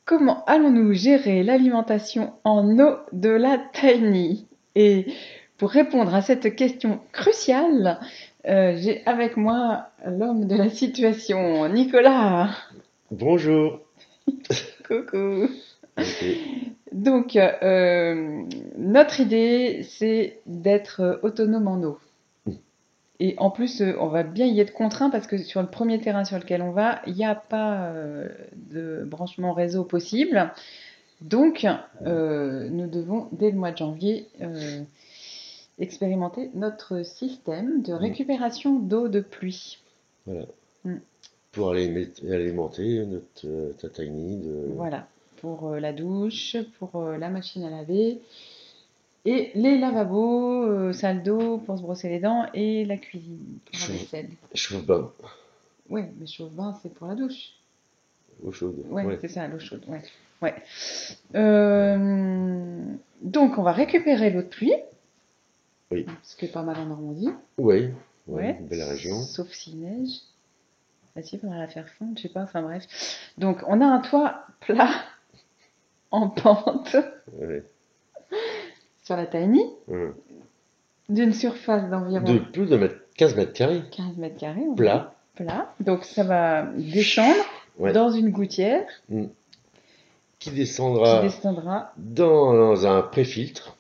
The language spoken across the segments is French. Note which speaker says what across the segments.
Speaker 1: Comment allons-nous gérer l'alimentation en eau de la Tiny? Et pour répondre à cette question cruciale, j'ai avec moi l'homme de la situation, Nicolas.
Speaker 2: Bonjour.
Speaker 1: Coucou.
Speaker 2: Ok.
Speaker 1: Donc, notre idée, c'est d'être autonome en eau. Et en plus, on va bien y être contraint parce que sur le premier terrain sur lequel on va, il n'y a pas de branchement réseau possible. Donc, nous devons, dès le mois de janvier, expérimenter notre système de récupération d'eau de pluie.
Speaker 2: Voilà.
Speaker 1: Mm.
Speaker 2: Pour alimenter notre Tataini de.
Speaker 1: Voilà, pour la douche, pour la machine à laver, et les lavabos, salle d'eau pour se brosser les dents, et la cuisine pour la
Speaker 2: Chauffe,
Speaker 1: vaisselle.
Speaker 2: chauffe-bain.
Speaker 1: Ouais, mais chauffe-bain, c'est pour la douche.
Speaker 2: Eau chaude.
Speaker 1: Ouais,
Speaker 2: Ouais.
Speaker 1: c'est ça, l'eau chaude. Ouais. Ouais. Donc, on va récupérer l'eau de pluie,
Speaker 2: Oui.
Speaker 1: ce qui est pas mal en Normandie.
Speaker 2: Ouais. Ouais.
Speaker 1: Ouais,
Speaker 2: Belle région.
Speaker 1: sauf s'il neige. Bah si, il faudra la faire fondre, je sais pas, enfin bref. Donc, on a un toit plat en pente
Speaker 2: Ouais.
Speaker 1: sur la Tiny,
Speaker 2: Hum.
Speaker 1: d'une surface
Speaker 2: De
Speaker 1: d'environ
Speaker 2: plus de 15 mètres carrés.
Speaker 1: 15 mètres carrés environ,
Speaker 2: Plat.
Speaker 1: plat. Donc, ça va descendre
Speaker 2: Ouais.
Speaker 1: dans une gouttière
Speaker 2: Hum. Qui
Speaker 1: qui
Speaker 2: descendra
Speaker 1: descendra.
Speaker 2: dans un préfiltre.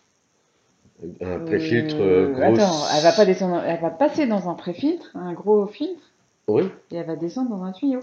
Speaker 2: Un préfiltre gros.
Speaker 1: Attends, elle va pas descendre, elle va passer dans un préfiltre, un gros filtre,
Speaker 2: Oui.
Speaker 1: et elle va descendre dans un tuyau.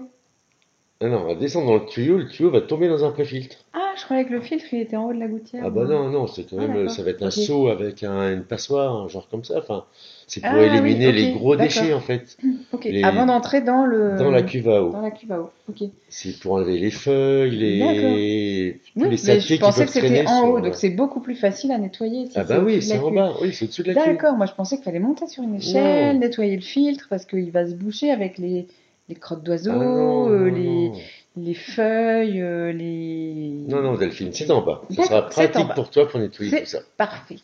Speaker 2: Ah non, elle va descendre dans le tuyau va tomber dans un préfiltre.
Speaker 1: Ah, je croyais que le filtre il était en haut de la gouttière,
Speaker 2: Ah bah
Speaker 1: moi.
Speaker 2: non, non, c'est quand
Speaker 1: Ah,
Speaker 2: même,
Speaker 1: d'accord.
Speaker 2: ça va être un
Speaker 1: Ok.
Speaker 2: seau avec une passoire, un genre comme ça. Enfin, c'est pour
Speaker 1: Ah oui,
Speaker 2: éliminer
Speaker 1: ok,
Speaker 2: les gros
Speaker 1: d'accord.
Speaker 2: déchets en fait,
Speaker 1: Ok, avant
Speaker 2: les
Speaker 1: d'entrer dans
Speaker 2: dans la
Speaker 1: le
Speaker 2: cuve à eau.
Speaker 1: dans la cuve à eau. Ok.
Speaker 2: C'est pour enlever les feuilles,
Speaker 1: D'accord.
Speaker 2: tous
Speaker 1: Oui,
Speaker 2: les
Speaker 1: mais je
Speaker 2: saletés qui
Speaker 1: pensais que
Speaker 2: peuvent
Speaker 1: c'était
Speaker 2: traîner
Speaker 1: en
Speaker 2: sur.
Speaker 1: haut, donc c'est beaucoup plus facile à nettoyer si
Speaker 2: Ah
Speaker 1: c'est
Speaker 2: bah oui,
Speaker 1: au-dessus de
Speaker 2: c'est
Speaker 1: la
Speaker 2: en
Speaker 1: cuve.
Speaker 2: bas, oui, c'est au-dessus de la cuve.
Speaker 1: D'accord, moi je pensais qu'il fallait monter sur une échelle,
Speaker 2: Non,
Speaker 1: nettoyer le filtre parce qu'il va se boucher avec les crottes
Speaker 2: ah
Speaker 1: d'oiseaux,
Speaker 2: non, non, non,
Speaker 1: les feuilles, les.
Speaker 2: non, non, Delphine, c'est en bas. Ça sera
Speaker 1: D'accord, c'est en
Speaker 2: pratique
Speaker 1: bas.
Speaker 2: pour toi pour nettoyer tout
Speaker 1: C'est
Speaker 2: ça.
Speaker 1: parfait.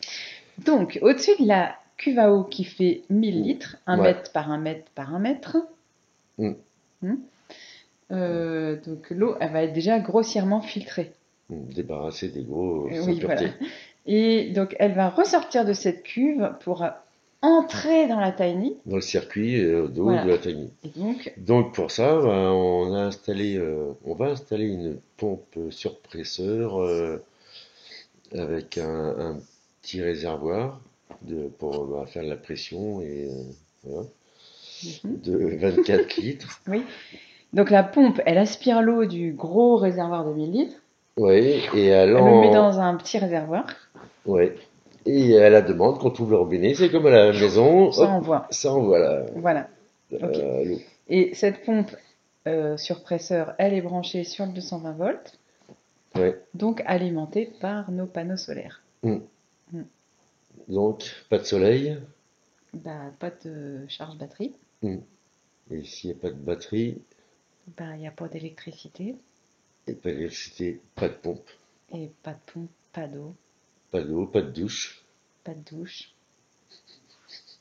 Speaker 1: Donc, au-dessus de la cuve à eau qui fait 1000
Speaker 2: Mm.
Speaker 1: litres, un
Speaker 2: Ouais.
Speaker 1: mètre par un mètre par un mètre,
Speaker 2: Mm.
Speaker 1: hmm, donc l'eau, elle va être déjà grossièrement filtrée.
Speaker 2: Débarrasser des gros
Speaker 1: Oui, voilà.
Speaker 2: impuretés.
Speaker 1: Et donc, elle va ressortir de cette cuve pour entrer dans la tiny.
Speaker 2: Dans le circuit de haut de
Speaker 1: Voilà.
Speaker 2: la Tiny.
Speaker 1: Et donc,
Speaker 2: Donc pour ça, ben, on va installer une pompe surpresseur avec un petit réservoir pour faire de la pression et voilà,
Speaker 1: mhm,
Speaker 2: de 24 litres.
Speaker 1: oui. Donc, la pompe, elle aspire l'eau du gros réservoir de 1000 litres.
Speaker 2: Ouais, et
Speaker 1: Elle le met dans un petit réservoir.
Speaker 2: ouais, et à la demande, quand on ouvre le robinet, c'est comme à la maison,
Speaker 1: Ça
Speaker 2: hop,
Speaker 1: envoie.
Speaker 2: ça envoie
Speaker 1: Voilà. Ok.
Speaker 2: l'eau.
Speaker 1: Et cette pompe surpresseur, elle est branchée sur le 220 volts,
Speaker 2: Ouais.
Speaker 1: donc alimentée par nos panneaux solaires.
Speaker 2: Mm.
Speaker 1: Mm.
Speaker 2: Donc pas de soleil.
Speaker 1: Bah, pas de charge batterie.
Speaker 2: Mm. Et s'il n'y a pas de batterie,
Speaker 1: Bah, il n'y a pas d'électricité.
Speaker 2: et pas d'électricité, pas de pompe,
Speaker 1: Et pas de pompe, pas d'eau,
Speaker 2: pas d'eau, pas de douche.
Speaker 1: pas de douche.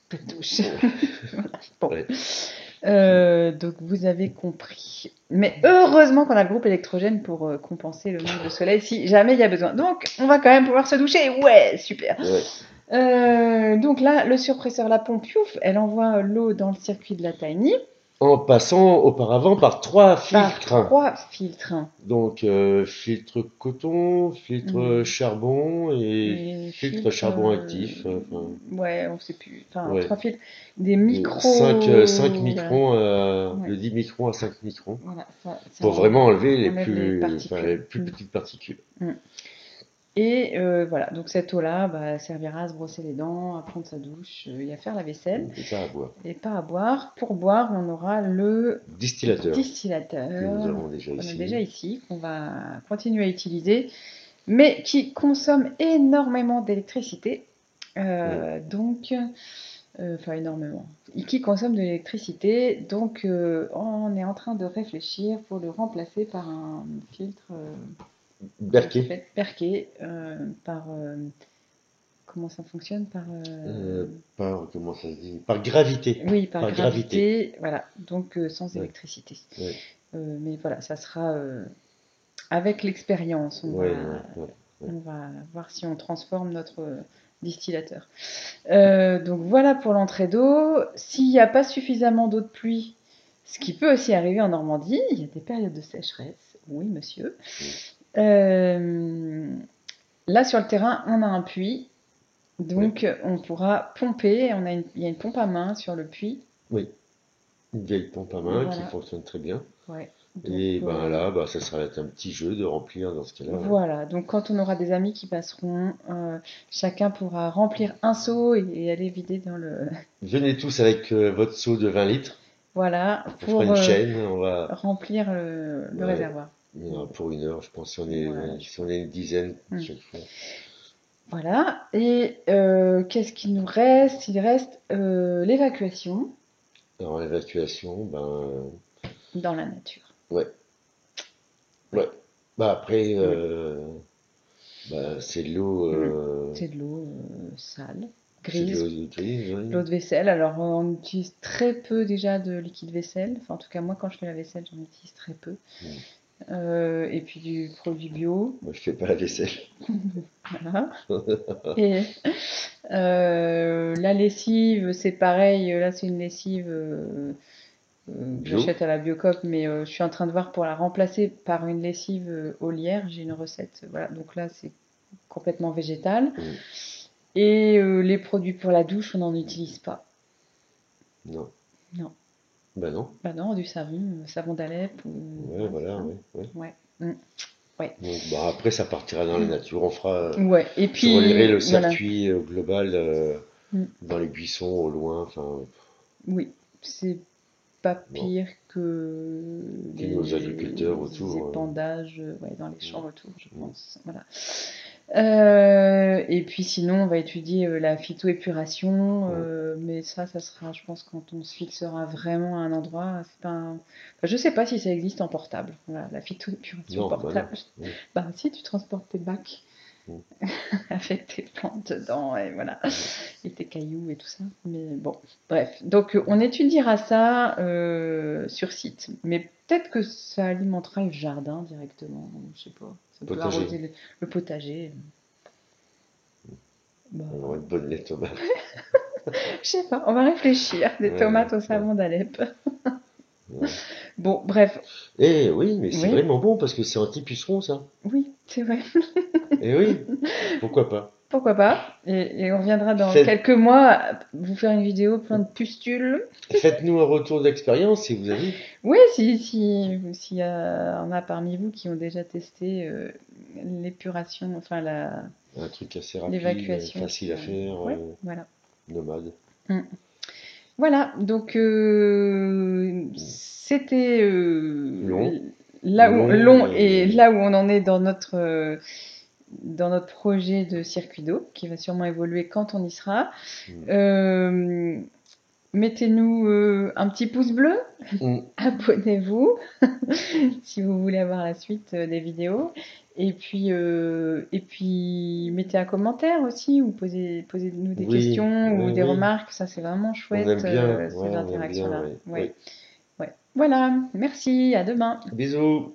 Speaker 1: Pas de douche.
Speaker 2: Ouais.
Speaker 1: Voilà. Bon.
Speaker 2: Ouais.
Speaker 1: Donc vous avez compris. Mais heureusement qu'on a le groupe électrogène pour compenser le manque de soleil si jamais il y a besoin. Donc on va quand même pouvoir se doucher. Ouais, super.
Speaker 2: Ouais.
Speaker 1: Donc là, le surpresseur, la pompe, piouf, elle envoie l'eau dans le circuit de la Tiny
Speaker 2: En passant auparavant par 3
Speaker 1: par
Speaker 2: filtres.
Speaker 1: 3 filtres.
Speaker 2: Donc filtre coton, filtre
Speaker 1: Hmm.
Speaker 2: charbon et
Speaker 1: Et
Speaker 2: filtre
Speaker 1: filtres,
Speaker 2: charbon actif. Enfin,
Speaker 1: ouais, on sait plus. Enfin,
Speaker 2: ouais.
Speaker 1: 3 filtres, des
Speaker 2: De 5
Speaker 1: micros. Voilà.
Speaker 2: microns,
Speaker 1: Ouais.
Speaker 2: de 10 microns à 5 microns.
Speaker 1: Voilà, ça
Speaker 2: Pour vraiment enlever
Speaker 1: enlève les
Speaker 2: les
Speaker 1: particules.
Speaker 2: plus petites particules.
Speaker 1: Mm. Et voilà, donc cette eau-là bah, servira à se brosser les dents, à prendre sa douche et à faire la vaisselle.
Speaker 2: Et pas à boire.
Speaker 1: Et pas à boire. Pour boire, on aura le
Speaker 2: Distillateur
Speaker 1: distillateur
Speaker 2: que nous avons déjà
Speaker 1: qu'on a
Speaker 2: ici.
Speaker 1: déjà ici, qu'on va continuer à utiliser, mais qui consomme énormément d'électricité. Donc, enfin énormément. Et qui consomme de l'électricité, donc on est en train de réfléchir pour le remplacer par un filtre. Comment ça
Speaker 2: Berquet.
Speaker 1: s'appelle? Perqué par. Comment ça fonctionne? Par.
Speaker 2: Comment ça se dit? Par gravité.
Speaker 1: Oui, par
Speaker 2: Par gravité.
Speaker 1: gravité. Voilà, donc sans
Speaker 2: Ouais.
Speaker 1: électricité.
Speaker 2: Ouais.
Speaker 1: Mais voilà, ça sera avec l'expérience,
Speaker 2: Ouais, ouais.
Speaker 1: on va voir si on transforme notre distillateur. Donc voilà pour l'entrée d'eau. S'il n'y a pas suffisamment d'eau de pluie, ce qui peut aussi arriver en Normandie, il y a des périodes de sécheresse. Oui, monsieur. Là, sur le terrain, on a un puits. Donc, on pourra pomper. Il y a une pompe à main sur le puits.
Speaker 2: Oui, une vieille pompe à main qui
Speaker 1: Voilà.
Speaker 2: fonctionne très bien.
Speaker 1: Ouais. Donc,
Speaker 2: Et ben là, ça sera un petit jeu de remplir dans ce cas-là.
Speaker 1: voilà. Donc, quand on aura des amis qui passeront, chacun pourra remplir un seau et aller vider dans le.
Speaker 2: Venez tous avec votre seau de 20 litres.
Speaker 1: Voilà.
Speaker 2: On fera une chaîne. On va
Speaker 1: remplir le réservoir.
Speaker 2: pour 1 heure, je pense, si on est une dizaine chaque fois.
Speaker 1: Voilà. Et qu'est-ce qu'il nous reste? Il reste l'évacuation.
Speaker 2: Alors l'évacuation,
Speaker 1: dans la nature.
Speaker 2: Ouais. Après, c'est de l'eau.
Speaker 1: C'est de l'eau sale,
Speaker 2: C'est de
Speaker 1: grise.
Speaker 2: l'eau grise, oui.
Speaker 1: L'eau de vaisselle. Alors, on utilise très peu déjà de liquide vaisselle. Enfin, en tout cas, moi, quand je fais la vaisselle, j'en utilise très peu. Et puis du produit bio.
Speaker 2: Moi, je fais pas la vaisselle.
Speaker 1: Voilà. Et la lessive, c'est pareil. Là, c'est une lessive que j'achète à la Biocoop, mais je suis en train de voir pour la remplacer par une lessive au lierre. J'ai une recette. Voilà. Donc là, c'est complètement végétal. Et les produits pour la douche, on n'en utilise pas.
Speaker 2: Non.
Speaker 1: Non.
Speaker 2: Bah non.
Speaker 1: Bah non, du savon d'Alep.
Speaker 2: Ouais, voilà,
Speaker 1: ouais.
Speaker 2: Ouais. Donc, après, ça partira dans la nature. On fera.
Speaker 1: Ouais. Et puis.
Speaker 2: Je relierai le circuit global dans les buissons au loin. Enfin.
Speaker 1: Oui, c'est pas pire que
Speaker 2: nos agriculteurs autour.
Speaker 1: Les épandages dans les champs autour, je pense. Voilà. Et puis sinon, on va étudier la phytoépuration, mais ça sera, je pense, quand on se fixera vraiment à un endroit. C'est pas un... enfin, je sais pas si ça existe en portable. Voilà, la phytoépuration portable. Bah si, tu transportes tes bacs avec tes plantes dedans et voilà, et tes cailloux et tout ça. Mais bon, bref. Donc on étudiera ça sur site, mais peut-être que ça alimentera le jardin directement. Je sais pas. Ça peut arroser le potager.
Speaker 2: On aura une bonne les tomates.
Speaker 1: Je sais pas, on va réfléchir. Des tomates au savon d'Alep. Bon, bref.
Speaker 2: Eh oui, mais c'est vraiment bon parce que c'est anti-puceron, ça.
Speaker 1: Oui, c'est vrai.
Speaker 2: Eh oui, pourquoi pas.
Speaker 1: Pourquoi pas. Et on reviendra dans quelques mois vous faire une vidéo plein de pustules.
Speaker 2: Faites-nous un retour d'expérience si vous avez.
Speaker 1: Oui, s'il y en a parmi vous qui ont déjà testé l'épuration, enfin
Speaker 2: un truc assez rapide,
Speaker 1: l'évacuation,
Speaker 2: facile à faire,
Speaker 1: voilà.
Speaker 2: nomade.
Speaker 1: Voilà, donc c'était
Speaker 2: long
Speaker 1: et là où on en est dans notre projet de circuit d'eau, qui va sûrement évoluer quand on y sera. Mettez-nous un petit pouce bleu, abonnez-vous si vous voulez avoir la suite des vidéos. Et puis mettez un commentaire aussi, ou posez-nous des questions ou des remarques. Ça, c'est vraiment chouette, ces interactions-là. Voilà, merci, à demain.
Speaker 2: Bisous.